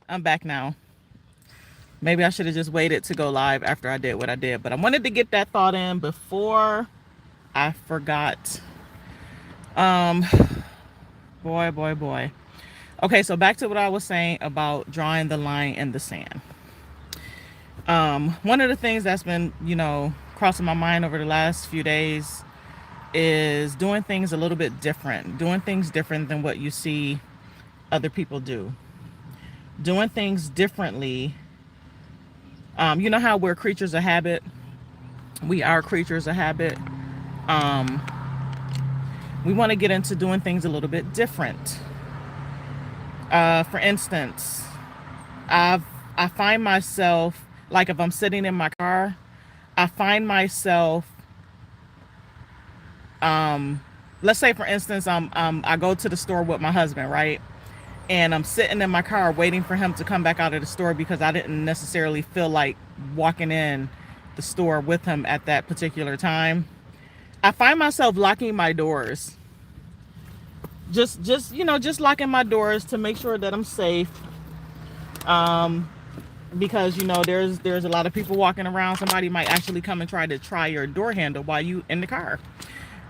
I'm back now. Maybe I should have just waited to go live after I did what I did, but I wanted to get that thought in before I forgot. Um, boy, boy, boy. Okay, so back to what I was saying about drawing the line in the sand. One of the things that's been, crossing my mind over the last few days is doing things a little bit different, doing things different than what you see other people do, doing things differently. You know how we're creatures of habit? We are creatures of habit. Um, we want to get into doing things a little bit different. For instance, I've I find myself, like, if I'm sitting in my car, I find myself, let's say for instance, I go to the store with my husband, right? And I'm sitting in my car waiting for him to come back out of the store because I didn't necessarily feel like walking in the store with him at that particular time. I find myself locking my doors. Just locking my doors to make sure that I'm safe. Um, because there's a lot of people walking around. Somebody might actually come and try your door handle while you in the car.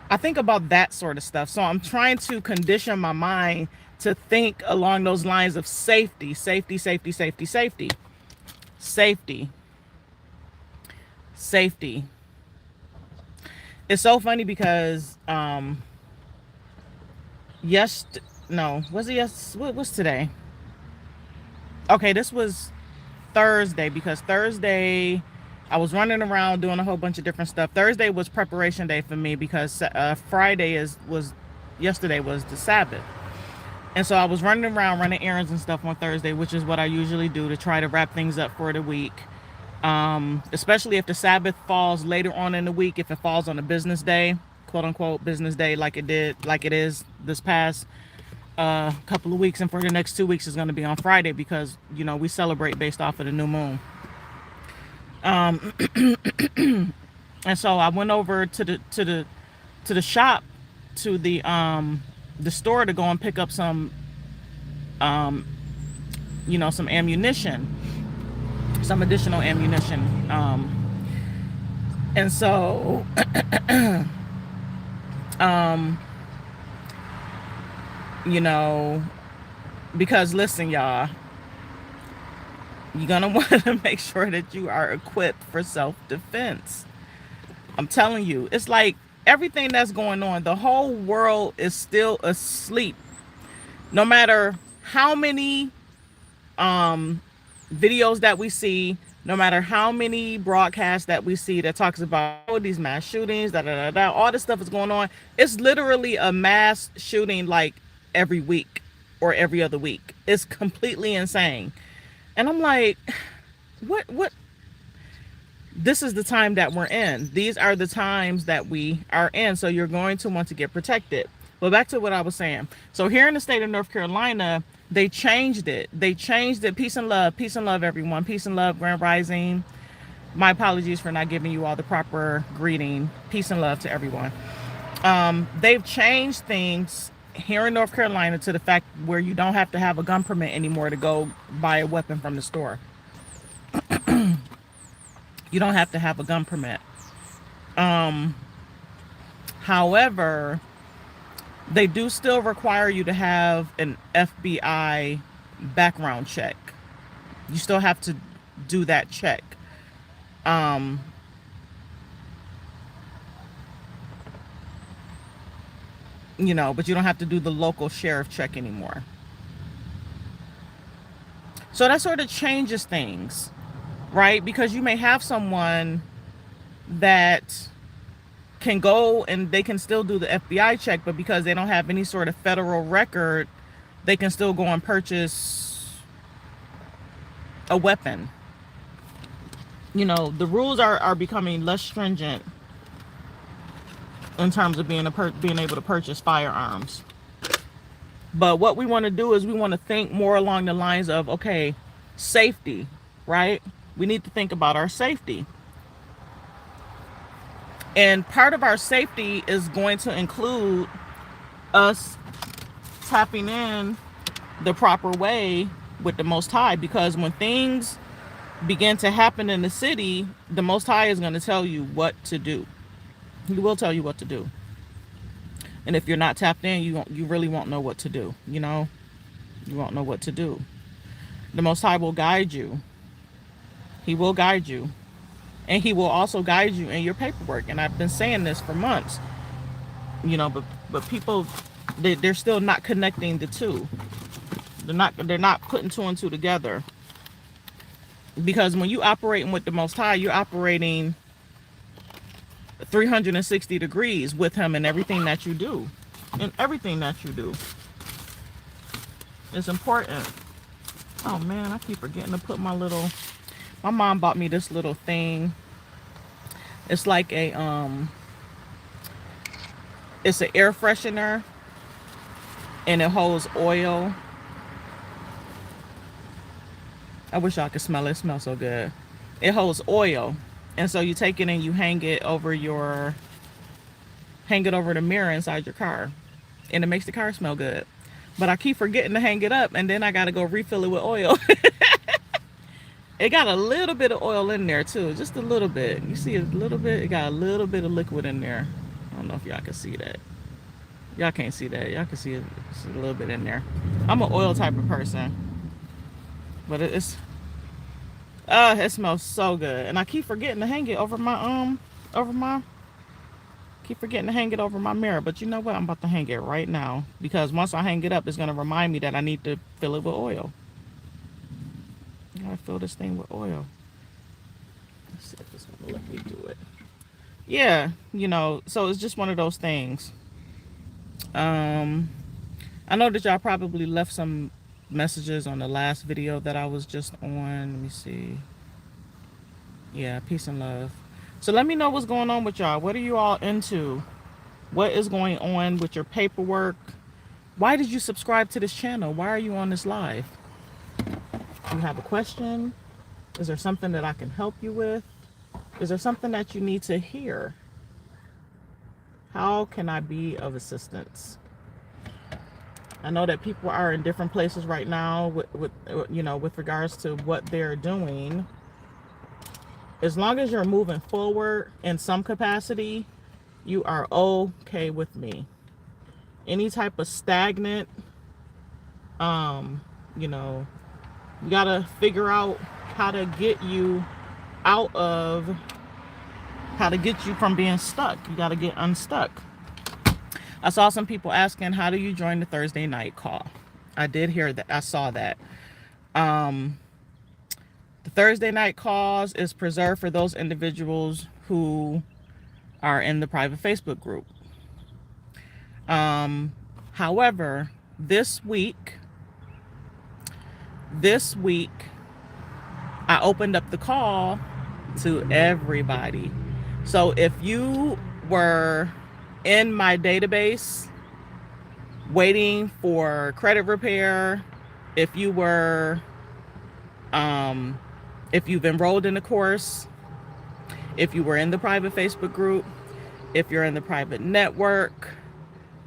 I think about that sort of stuff. So I'm trying to condition my mind to think along those lines of safety, safety, safety, safety, safety, safety, safety. It's so funny because yes, no, was it yes? What was today? Okay, this was Thursday, because Thursday I was running around doing a whole bunch of different stuff. Thursday was preparation day for me because Friday was yesterday was the Sabbath. And so I was running around running errands and stuff on Thursday, which is what I usually do to try to wrap things up for the week. Especially if the Sabbath falls later on in the week, if it falls on a business day, quote unquote business day, like it is this past couple of weeks, and for the next 2 weeks is going to be on Friday because we celebrate based off of the new moon. Um, and so I went over to the shop, to the store, to go and pick up um, some ammunition, some additional ammunition. And so, um, you know, because listen, y'all, you're gonna want to make sure that you are equipped for self-defense. I'm telling you, it's like everything that's going on, the whole world is still asleep. No matter how many um videos that we see, no matter how many broadcasts that we see that talks about these mass shootings, all this stuff is going on. It's literally a mass shooting like every week or every other week. It's completely insane. And I'm like, what this is the time that we're in. These are the times that we are in. So you're going to want to get protected. But back to what I was saying. So here in the state of North Carolina, they changed it. They changed it. Peace and love, everyone. Peace and love, Grand Rising. My apologies for not giving you all the proper greeting. Peace and love to everyone. They've changed things here in North Carolina to the fact where you don't have to have a gun permit anymore to go buy a weapon from the store. You don't have to have a gun permit. However, they do still require you to have an FBI background check. You still have to do that check. Um, but you don't have to do the local sheriff check anymore. So that sort of changes things, right? Because you may have someone that can go and they can still do the FBI check, but because they don't have any sort of federal record, they can still go and purchase a weapon. The rules are becoming less stringent in terms of being able to purchase firearms. But what we want to do is we want to think more along the lines of, okay, safety, right? We need to think about our safety. And part of our safety is going to include us tapping in the proper way with the Most High, because when things begin to happen in the city, the Most High is going to tell you what to do. He will tell you what to do. And if you're not tapped in, you really won't know what to do. You won't know what to do. The Most High will guide you. He will guide you. And he will also guide you in your paperwork. And I've been saying this for months, but people, they're still not connecting the two. They're not putting two and two together. Because when you operating with the Most High, you're operating 360 degrees with him in everything that you do. In everything that you do. It's important. Oh man, I keep forgetting to put my mom bought me this little thing. It's like it's an air freshener, and it holds oil. I wish y'all could smell it. It smells so good. It holds oil. And so you take it and you hang it over the mirror inside your car. And it makes the car smell good. But I keep forgetting to hang it up, and then I gotta go refill it with oil. It got a little bit of oil in there too, just a little bit. You see a little bit? It got a little bit of liquid in there. I don't know if y'all can see that. Y'all can't see that. Y'all can see it. It's a little bit in there. I'm an oil type of person, but it smells so good, and I keep forgetting to hang it over my keep forgetting to hang it over my mirror. But you know what? I'm about to hang it right now, because once I hang it up, it's gonna remind me that I need to fill it with oil. I gotta fill this thing with oil. Let's see if it's gonna let me do it. Yeah, so it's just one of those things. Um, I know that y'all probably left some messages on the last video that I was just on. Let me see. Yeah, peace and love. So let me know what's going on with y'all. What are you all into? What is going on with your paperwork? Why did you subscribe to this channel? Why are you on this live? Do you have a question? Is there something that I can help you with? Is there something that you need to hear? How can I be of assistance? I know that people are in different places right now with regards to what they're doing. As long as you're moving forward in some capacity, you are okay with me. Any type of stagnant, you gotta figure out how to get you from being stuck. You gotta get unstuck. I saw some people asking, how do you join the Thursday night call? I did hear that. I saw that. The Thursday night calls is preserved for those individuals who are in the private Facebook group. However, this week, I opened up the call to everybody. So if you were in my database waiting for credit repair, if you've enrolled in the course, if you were in the private Facebook group, if you're in the private network,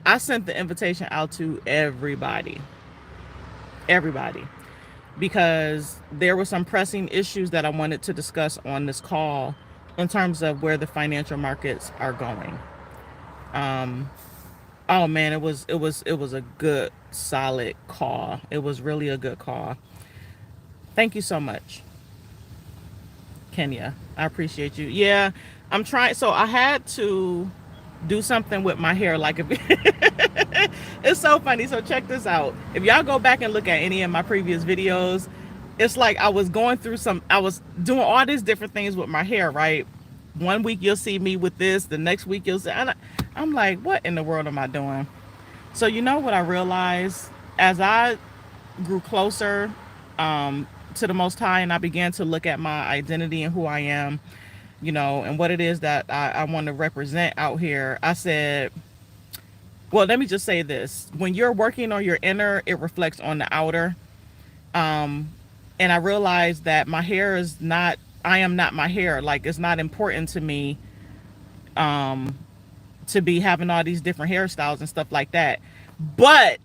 I sent the invitation out to everybody, because there were some pressing issues that I wanted to discuss on this call in terms of where the financial markets are going. Oh man, it was a good, solid call. It was really a good call. Thank you so much, Kenya. I appreciate you. Yeah, I'm trying. So I had to do something with my hair. Like, it's so funny. So check this out. If y'all go back and look at any of my previous videos, it's like I was doing all these different things with my hair, right? One week you'll see me with this, the next week you'll see, I'm like, what in the world am I doing? So you know what I realized as I grew closer to the Most High, and I began to look at my identity and who I am, and what it is that I want to represent out here. I said, well, let me just say this. When you're working on your inner, it reflects on the outer. And I realized that I am not my hair. Like, it's not important to me to be having all these different hairstyles and stuff like that. But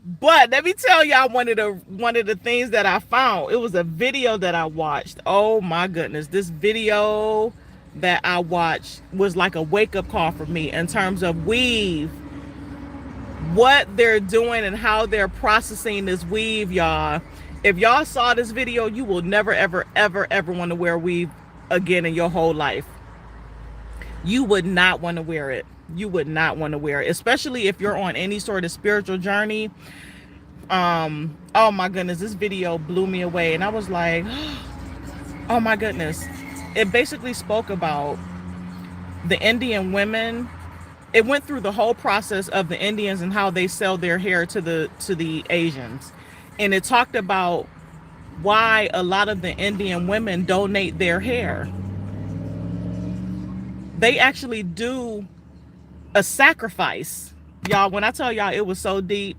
But let me tell y'all one of the things that I found. It was a video that I watched. Oh my goodness. This video that I watched was like a wake-up call for me in terms of weave, what they're doing and how they're processing this weave, y'all. If y'all saw this video, you will never, ever, ever, ever want to wear weave again in your whole life. You would not want to wear it. You would not want to wear it, especially if you're on any sort of spiritual journey. Oh my goodness, this video blew me away, and I was like, oh my goodness. It basically spoke about the Indian women. It went through the whole process of the Indians and how they sell their hair to the Asians. And it talked about why a lot of the Indian women donate their hair. They actually do a sacrifice. Y'all, when I tell y'all it was so deep,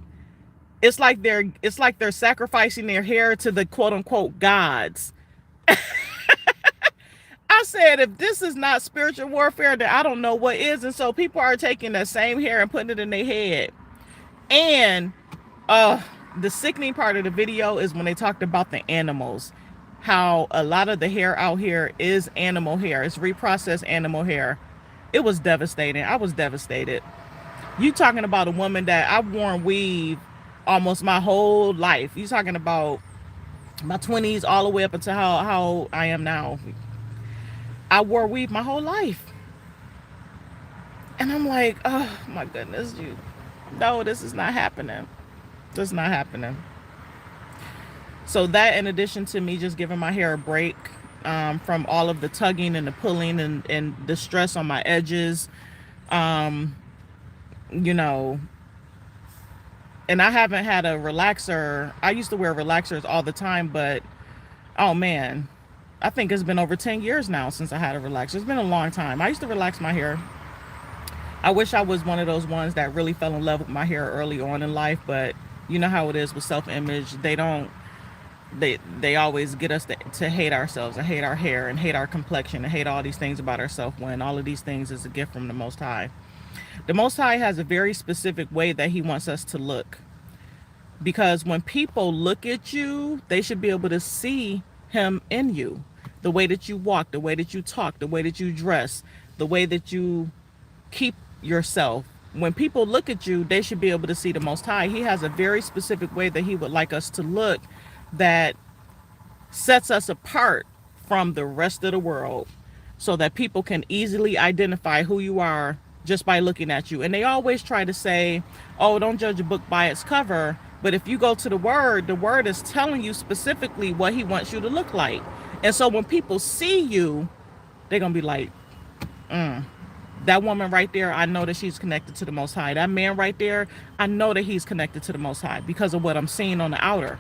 it's like they're sacrificing their hair to the quote unquote gods. I said, if this is not spiritual warfare, then I don't know what is. And so people are taking that same hair and putting it in their head. And the sickening part of the video is when they talked about the animals, how a lot of the hair out here is animal hair. It's reprocessed animal hair. It was devastating. I was devastated. You talking about a woman that I've worn weave almost my whole life. You talking about my 20s all the way up until how I am now. I wore weave my whole life. And I'm like, oh my goodness, no, this is not happening. This is not happening. So that, in addition to me just giving my hair a break from all of the tugging and the pulling and the stress on my edges, you know, and I haven't had a relaxer. I used to wear relaxers all the time, but oh man, I think it's been over 10 years now since I had a relaxer. It's been a long time. I used to relax my hair. I wish I was one of those ones that really fell in love with my hair early on in life, but you know how it is with self-image. They always get us to hate ourselves and hate our hair and hate our complexion and hate all these things about ourselves, when all of these things is a gift from the Most High. The Most High has a very specific way that he wants us to look, because when people look at you, they should be able to see him in you. The way that you walk, the way that you talk, the way that you dress, the way that you keep yourself. When people look at you, they should be able to see the Most High. He has a very specific way that he would like us to look that sets us apart from the rest of the world, so that people can easily identify who you are just by looking at you. And they always try to say, oh, don't judge a book by its cover. But if you go to the word is telling you specifically what he wants you to look like. And so when people see you, they're going to be like, that woman right there, I know that she's connected to the Most High. That man right there, I know that he's connected to the Most High because of what I'm seeing on the outer.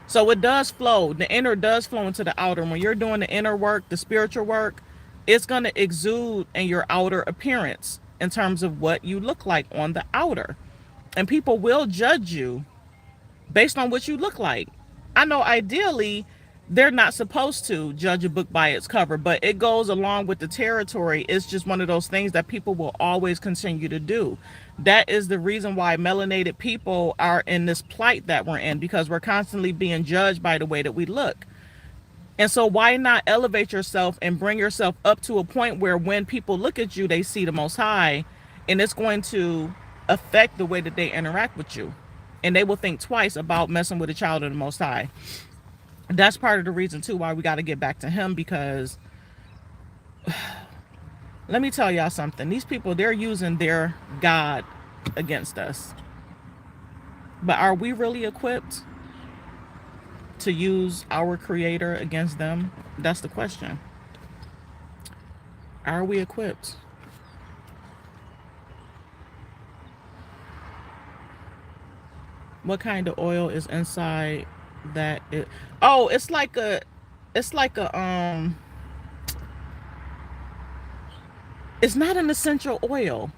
So it does flow. The inner does flow into the outer. When you're doing the inner work, the spiritual work, it's going to exude in your outer appearance in terms of what you look like on the outer. And people will judge you based on what you look like. I know ideally they're not supposed to judge a book by its cover, but it goes along with the territory. It's just one of those things that people will always continue to do. That is the reason why melanated people are in this plight that we're in, because we're constantly being judged by the way that we look. And so why not elevate yourself and bring yourself up to a point where when people look at you, they see the Most High, and it's going to affect the way that they interact with you. And they will think twice about messing with a child of the Most High. That's part of the reason too why we got to get back to him, because let me tell y'all something. These people, they're using their God against us. But are we really equipped to use our Creator against them? That's the question. Are we equipped? What kind of oil is inside that? Oh, it's like a it's not an essential oil.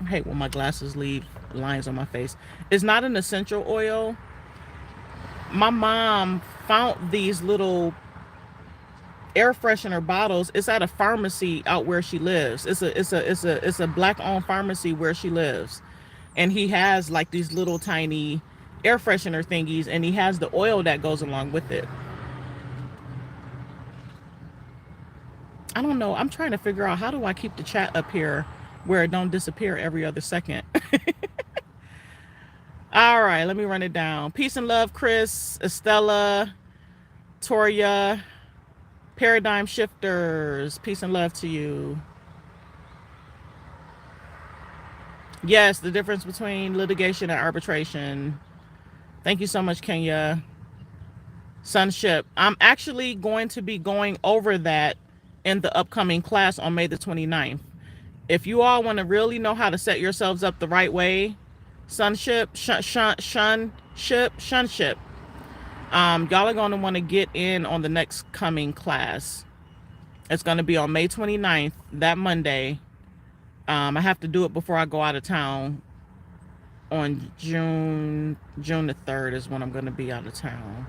I hate when my glasses leave lines on my face. It's not an essential oil. My mom found these little air freshener bottles. It's at a pharmacy out where she lives. It's a black owned pharmacy where she lives. And he has like these little tiny air freshener thingies, and he has the oil that goes along with it. I don't know. I'm trying to figure out, how do I keep the chat up here where it don't disappear every other second. All right, let me run it down. Peace and love, Chris, Estella, Toria, Paradigm Shifters. Peace and love to you. Yes, the difference between litigation and arbitration. Thank you so much, Kenya. Sonship. I'm actually going to be going over that in the upcoming class on May the 29th. If you all want to really know how to set yourselves up the right way, sonship, shunship, y'all are going to want to get in on the next coming class. It's going to be on May 29th, that Monday. I have to do it before I go out of town. On June the 3rd is when I'm going to be out of town.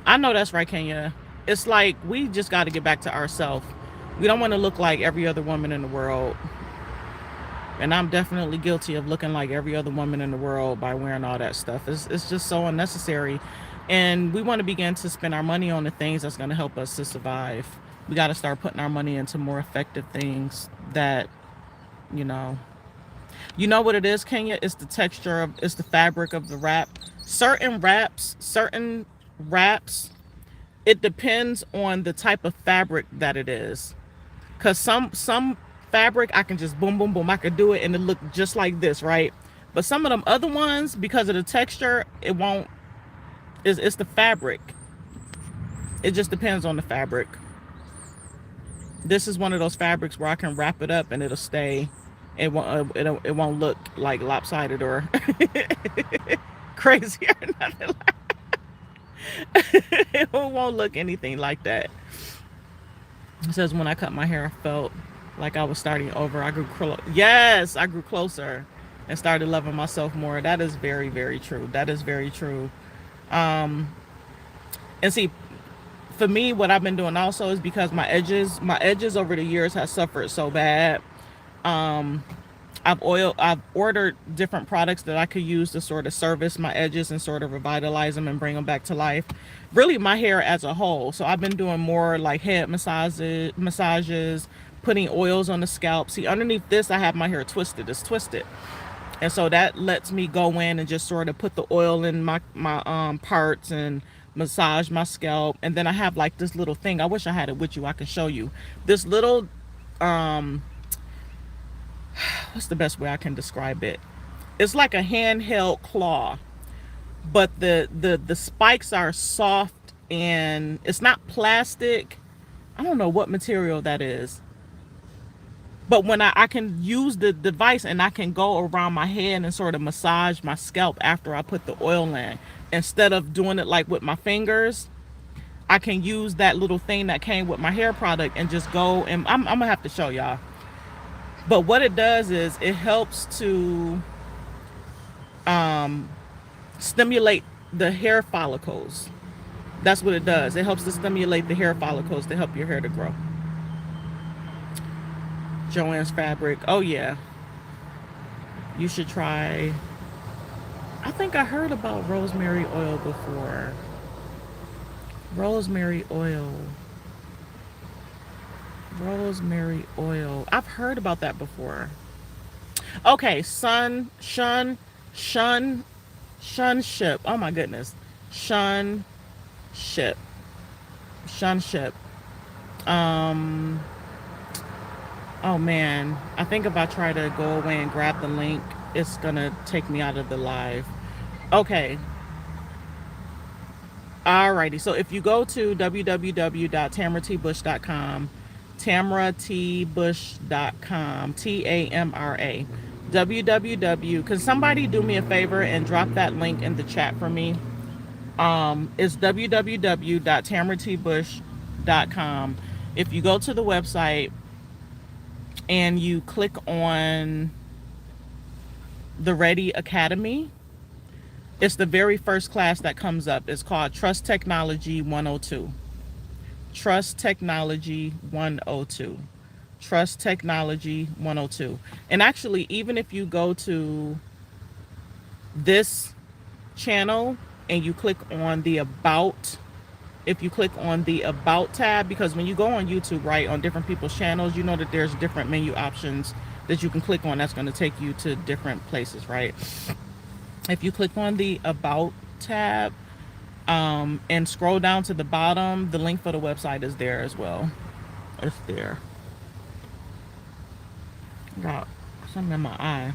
I know that's right, Kenya. It's like, we just got to get back to ourselves. We don't want to look like every other woman in the world. And I'm definitely guilty of looking like every other woman in the world by wearing all that stuff. It's just so unnecessary. And we want to begin to spend our money on the things that's going to help us to survive. We got to start putting our money into more effective things that, you know what it is, Kenya? It's the texture of, it's the fabric of the wrap. Certain wraps, it depends on the type of fabric that it is. Because some fabric, I can just boom, boom, boom. I could do it and it look just like this, right? But some of them other ones, because of the texture, it won't. It's the fabric. It just depends on the fabric. This is one of those fabrics where I can wrap it up and it'll stay. It won't look like lopsided or crazy or nothing. It won't look anything like that. It says, when I cut my hair, I felt like I was starting over. I grew closer and started loving myself more. That is very, very true. That is very true. And see, for me, what I've been doing also is, because my edges over the years have suffered so bad. I've ordered different products that I could use to sort of service my edges and sort of revitalize them and bring them back to life. Really, my hair as a whole. So I've been doing more like head massages, putting oils on the scalp. See, underneath this, I have my hair twisted. It's twisted. And so that lets me go in and just sort of put the oil in my parts and massage my scalp. And then I have like this little thing. I wish I had it with you. I can show you. This little, what's the best way I can describe it? It's like a handheld claw, but the spikes are soft and it's not plastic. I don't know what material that is. But when I can use the device and I can go around my head and sort of massage my scalp after I put the oil in, instead of doing it like with my fingers, I can use that little thing that came with my hair product and just go, and I'm gonna have to show y'all. But what it does is it helps to stimulate the hair follicles. That's what it does. It helps to stimulate the hair follicles to help your hair to grow. Joann's fabric. Oh yeah. You should try. I think I heard about rosemary oil before. Rosemary oil. Rosemary oil. I've heard about that before. Okay, shunship. Oh my goodness. Shunship. Oh man, I think if I try to go away and grab the link, it's gonna take me out of the live. Okay. Alrighty, so if you go to www.TamraTBush.com, TamraTBush.com, TAMRA, www, can somebody do me a favor and drop that link in the chat for me? It's www.TamraTBush.com. If you go to the website and you click on the R.E.A.D.Y Academy, it's the very first class that comes up. It's called Trust Technology 102. Trust Technology 102. Trust Technology 102. And actually, even if you go to this channel and you click on the About, if you click on the About tab, because when you go on YouTube, right, on different people's channels, you know that there's different menu options that you can click on that's going to take you to different places, right? If you click on the About tab and scroll down to the bottom, the link for the website is there as well. It's there. Got something in my eye.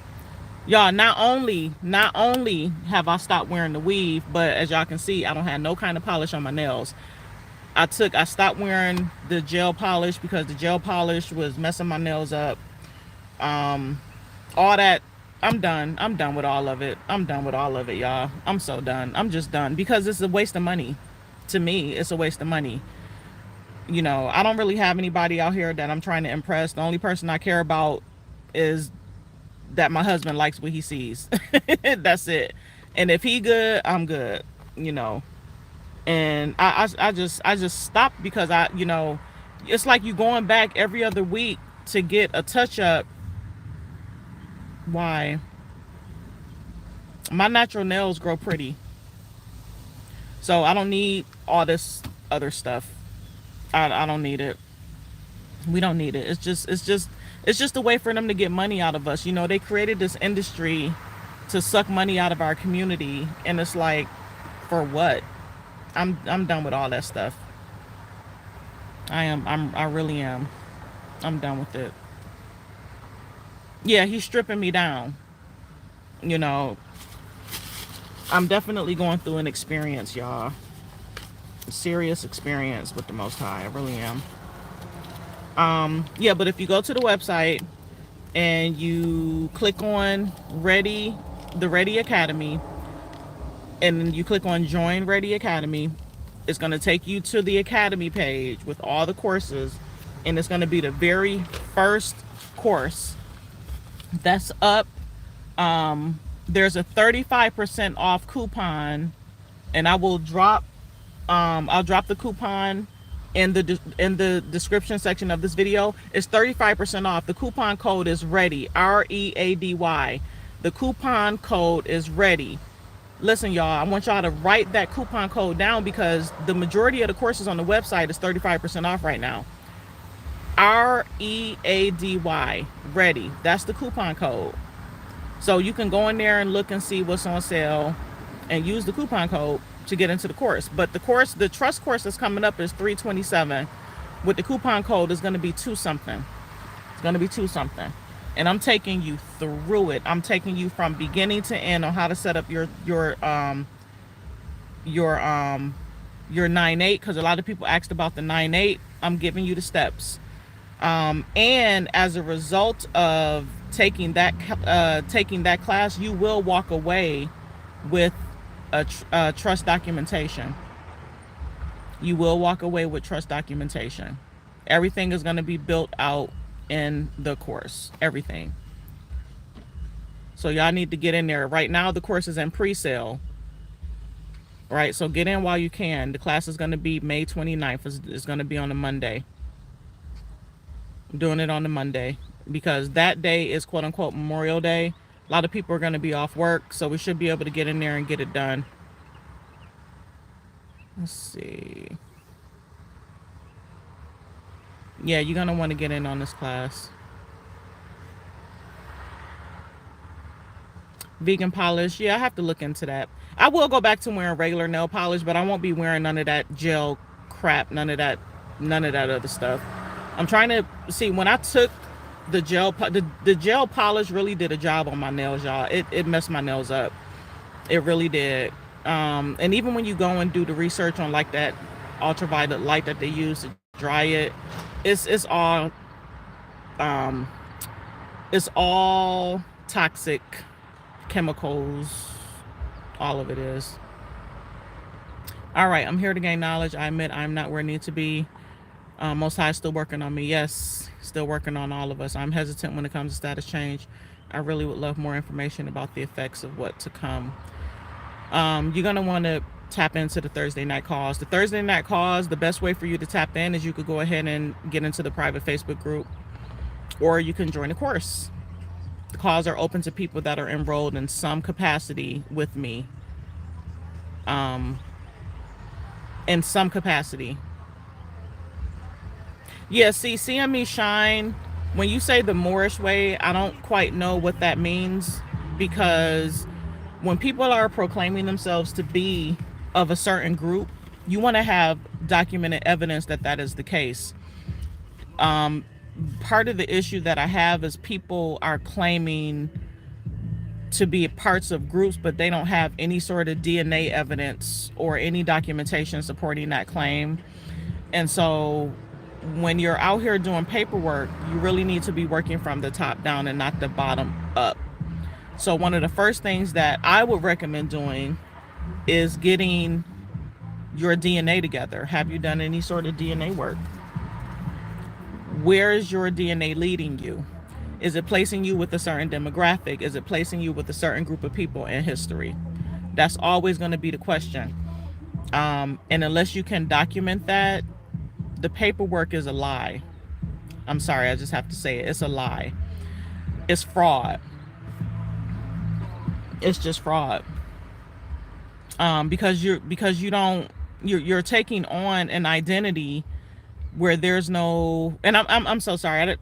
Y'all, not only have I stopped wearing the weave, but as y'all can see, I don't have no kind of polish on my nails. I stopped wearing the gel polish because the gel polish was messing my nails up. All that, I'm done. I'm done with all of it. I'm done with all of it, y'all. I'm so done. I'm just done because it's a waste of money. To me, it's a waste of money. You know, I don't really have anybody out here that I'm trying to impress. The only person I care about is that my husband likes what he sees. That's it. And if he good, I'm good, you know. And I just stopped because it's like you going back every other week to get a touch up. Why? My natural nails grow pretty. So I don't need all this other stuff. I don't need it. We don't need it. It's just a way for them to get money out of us. You know, they created this industry to suck money out of our community, and it's like, for what? I'm done with all that stuff. I really am. I'm done with it. Yeah, he's stripping me down. You know, I'm definitely going through an experience, y'all. A serious experience with the Most High. I really am. Yeah, but if you go to the website and you click on R.E.A.D.Y, the R.E.A.D.Y Academy, and you click on Join R.E.A.D.Y Academy, it's going to take you to the Academy page with all the courses, and it's going to be the very first course that's up. There's a 35% off coupon, and I'll drop the coupon in the description section of this video. It's 35% off. The coupon code is R.E.A.D.Y, R-E.A.D.Y. The coupon code is R.E.A.D.Y. Listen, y'all, I want y'all to write that coupon code down because the majority of the courses on the website is 35% off right now. R-E.A.D.Y, R.E.A.D.Y. That's the coupon code. So you can go in there and look and see what's on sale and use the coupon code to get into the course. But the trust course that's coming up is $327. With the coupon code, is going to be $2 something. It's going to be $2 something. And I'm taking you through it. I'm taking you from beginning to end on how to set up your 9/8, because a lot of people asked about the 9/8. I'm giving you the steps. And as a result of taking that class, you will walk away with a trust documentation. You will walk away with trust documentation. Everything is going to be built out in the course. Everything. So y'all need to get in there. Right now the course is in pre-sale. Right, so get in while you can. The class is going to be May 29th. It's going to be on a Monday. I'm doing it on the Monday because that day is quote unquote Memorial Day. A lot of people are going to be off work, so we should be able to get in there and get it done. Let's see. Yeah, you're going to want to get in on this class. Vegan polish. Yeah, I have to look into that. I will go back to wearing regular nail polish, but I won't be wearing none of that gel crap, none of that other stuff. I'm trying to see, when I took the gel polish really did a job on my nails, y'all. It messed my nails up. It really did. And even when you go and do the research on like that ultraviolet light that they use to dry it, it's all toxic chemicals. All of it is. All right, I'm here to gain knowledge. I admit I'm not where I need to be. Most High is still working on me. Yes, still working on all of us. I'm hesitant when it comes to status change. I really would love more information about the effects of what to come. You're going to want to tap into the Thursday night calls. The Thursday night calls, the best way for you to tap in is you could go ahead and get into the private Facebook group. or you can join a course. The calls are open to people that are enrolled in some capacity with me. Um, in some capacity. Yeah, see, seeing me shine, when you say the Moorish way, I don't quite know what that means, because when people are proclaiming themselves to be of a certain group, you want to have documented evidence that that is the case. Part of the issue that I have is people are claiming to be parts of groups, but they don't have any sort of DNA evidence or any documentation supporting that claim. And so when you're out here doing paperwork, you really need to be working from the top down and not the bottom up. So one of the first things that I would recommend doing is getting your DNA together. Have you done any sort of DNA work? Where is your DNA leading you? Is it placing you with a certain demographic? Is it placing you with a certain group of people in history? That's always going to be the question. And unless you can document that, the paperwork is a lie. I'm sorry, I just have to say it. It's a lie. It's fraud. It's just fraud. Because you don't, you're taking on an identity where there's no, and I'm so sorry.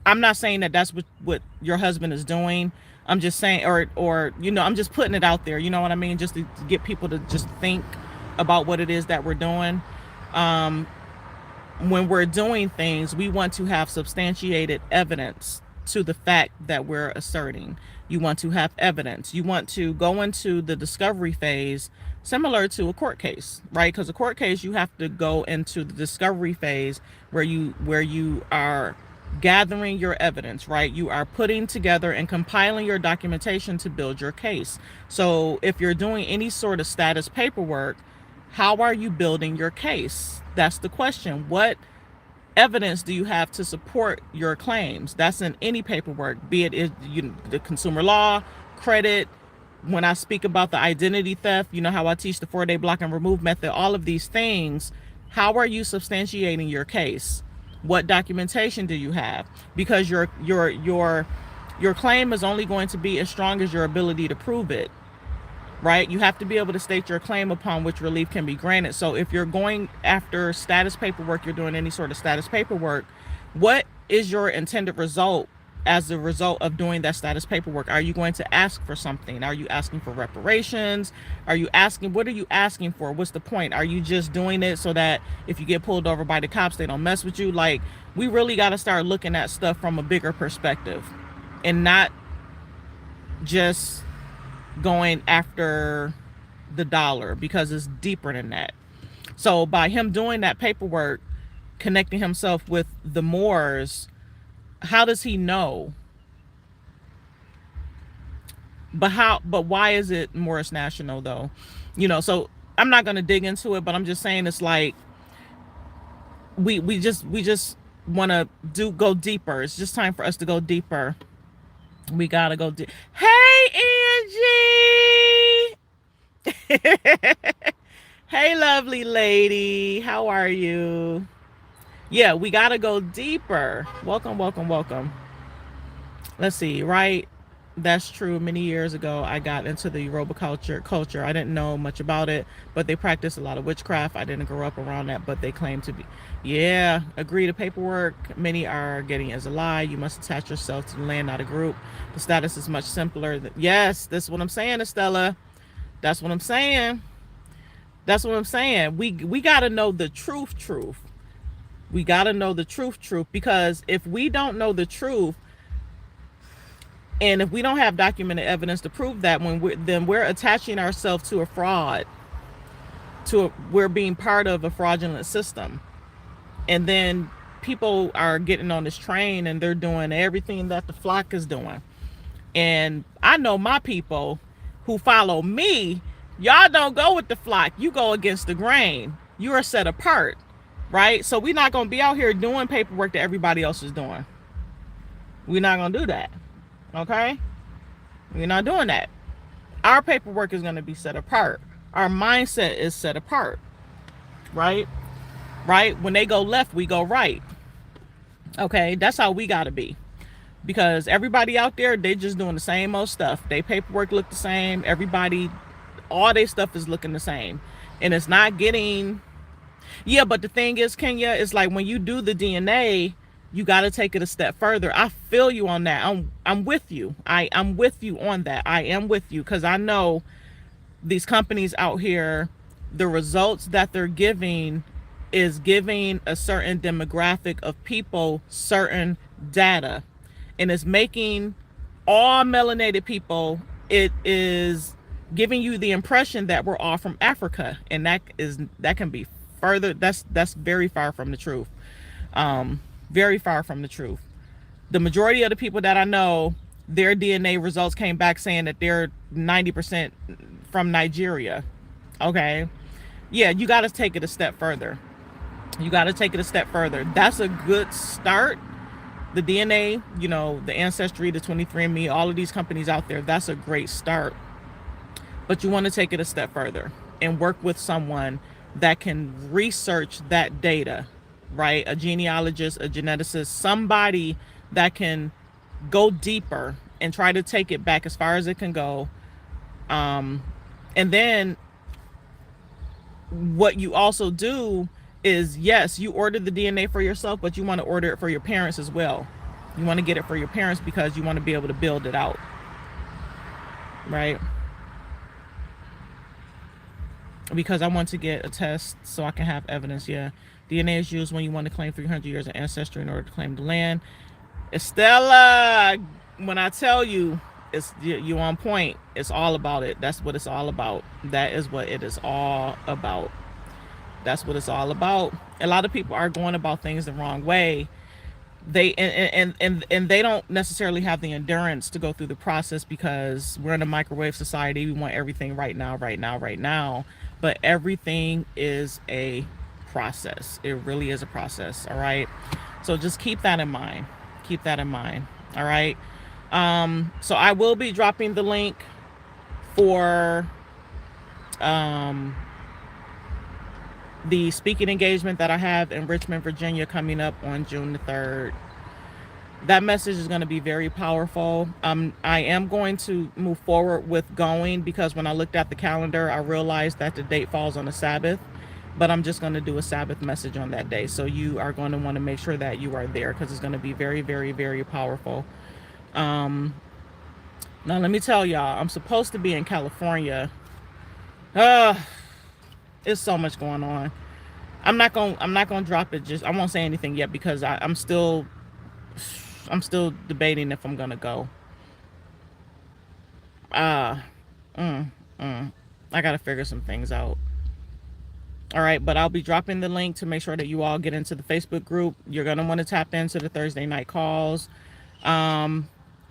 I'm not saying that that's what your husband is doing. I'm just saying, or I'm just putting it out there. You know what I mean? Just to get people to just think about what it is that we're doing. When we're doing things, we want to have substantiated evidence to the fact that we're asserting. You want to have evidence. You want to go into the discovery phase similar to a court case, right? Because a court case, you have to go into the discovery phase where you are gathering your evidence, right? You are putting together and compiling your documentation to build your case. So if you're doing any sort of status paperwork, how are you building your case? That's the question. What evidence do you have to support your claims? That's in any paperwork, be it the consumer law, credit. When I speak about the identity theft, you know how I teach the 4-day block and remove method, all of these things. How are you substantiating your case? What documentation do you have? Because your claim is only going to be as strong as your ability to prove it. Right? You have to be able to state your claim upon which relief can be granted. So if you're going after status paperwork, you're doing any sort of status paperwork, what is your intended result as a result of doing that status paperwork? Are you going to ask for something? Are you asking for reparations? What are you asking for? What's the point? Are you just doing it so that if you get pulled over by the cops, they don't mess with you? Like, we really got to start looking at stuff from a bigger perspective and not just going after the dollar, because it's deeper than that. So by him doing that paperwork, connecting himself with the Moors, how does he know? But why is it Moorish National though? So I'm not going to dig into it, but I'm just saying it's like we just want to go deeper. It's just time for us to go deeper. We gotta go deep. Hey, Angie. Hey, lovely lady. How are you? Yeah, we gotta go deeper. Welcome, welcome, welcome. Let's see, right? That's true. Many years ago, I got into the Yoruba culture. I didn't know much about it, but they practice a lot of witchcraft. I didn't grow up around that, but they claim to be. Yeah, agree to paperwork. Many are getting as a lie. You must attach yourself to the land, not a group. The status is much simpler. Yes, that's what I'm saying, Estella. That's what I'm saying. That's what I'm saying. We got to know the truth. We got to know the truth, because if we don't know the truth, and if we don't have documented evidence to prove that, then we're attaching ourselves to a fraud. We're being part of a fraudulent system. And then people are getting on this train and they're doing everything that the flock is doing. And I know my people who follow me, y'all don't go with the flock. You go against the grain. You are set apart, right? So we're not going to be out here doing paperwork that everybody else is doing. We're not going to do that. Okay? We're not doing that. Our paperwork is going to be set apart. Our mindset is set apart. Right? When they go left, we go right. Okay, that's how we gotta be. Because everybody out there, they just doing the same old stuff. They paperwork look the same. Everybody, all their stuff is looking the same. And it's not getting, yeah, but the thing is, Kenya, it's like when you do the DNA, you got to take it a step further. I feel you on that. I'm with you. I'm with you on that. I am with you because I know these companies out here, the results that they're giving is giving a certain demographic of people certain data, and it's making all melanated people, it is giving you the impression that we're all from Africa, and that can be further, that's very far from the truth. Very far from the truth. The majority of the people that I know, their DNA results came back saying that they're 90% from Nigeria. Okay. Yeah, you got to take it a step further. You got to take it a step further. That's a good start. The DNA, you know, the Ancestry, the 23andMe, all of these companies out there, that's a great start. But you want to take it a step further and work with someone that can research that data, right? A genealogist, a geneticist, somebody that can go deeper and try to take it back as far as it can go. And then what you also do is, yes, you order the DNA for yourself, but you want to order it for your parents as well. You want to get it for your parents because you want to be able to build it out, right? Because I want to get a test so I can have evidence. Yeah, DNA is used when you want to claim 300 years of ancestry in order to claim the land. Estella, when I tell you, it's you on point. It's all about it. That's what it's all about. That is what it is all about. That's what it's all about. A lot of people are going about things the wrong way. They and they don't necessarily have the endurance to go through the process because we're in a microwave society. We want everything right now, right now, right now. But everything is a process. It really is a process. All right. So just keep that in mind. Keep that in mind. All right. So I will be dropping the link for the speaking engagement that I have in Richmond, Virginia, coming up on June the 3rd. That message is going to be very powerful. I am going to move forward with going because when I looked at the calendar, I realized that the date falls on a Sabbath, but I'm just going to do a Sabbath message on that day. So you are going to want to make sure that you are there because it's going to be very, very, very powerful. Now let me tell y'all, I'm supposed to be in California. It's so much going on. I'm not gonna drop it. Just I won't say anything yet because I'm still debating if I'm gonna go. I gotta figure some things out. All right, but I'll be dropping the link to make sure that you all get into the Facebook group. You're gonna want to tap into the Thursday night calls.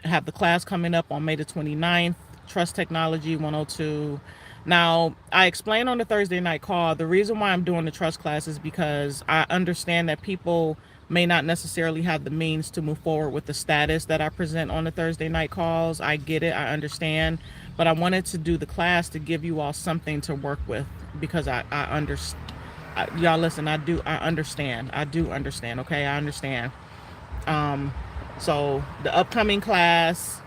Have the class coming up on May the 29th, Trust Technology 102. Now, I explained on the Thursday night call, the reason why I'm doing the trust class is because I understand that people may not necessarily have the means to move forward with the status that I present on the Thursday night calls. I get it, I understand, but I wanted to do the class to give you all something to work with because I understand. Y'all listen, I understand. I do understand, okay? I understand. So the upcoming class,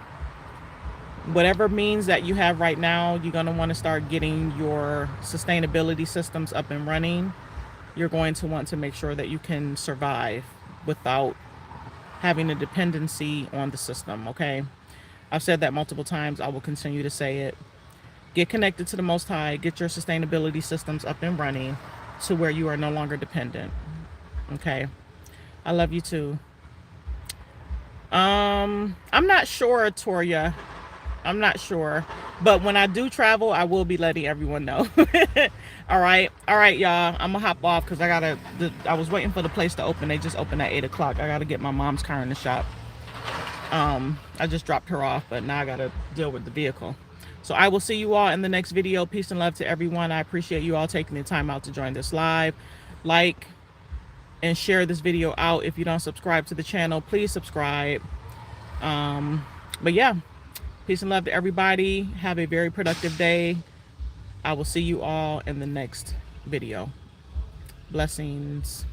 whatever means that you have right now, you're going to want to start getting your sustainability systems up and running. You're going to want to make sure that you can survive without having a dependency on the system, okay? I've said that multiple times. I will continue to say it. Get connected to the Most High. Get your sustainability systems up and running to where you are no longer dependent, okay? I love you too. I'm not sure, Toria. I'm not sure, but when I do travel, I will be letting everyone know. All right, y'all. I'm gonna hop off because I was waiting for the place to open. They just opened at 8 o'clock. I gotta get my mom's car in the shop. I just dropped her off, but now I gotta deal with the vehicle. So I will see you all in the next video. Peace and love to everyone. I appreciate you all taking the time out to join this live. Like and share this video out. If you don't subscribe to the channel, please subscribe. But yeah, peace and love to everybody. Have a very productive day. I will see you all in the next video. Blessings.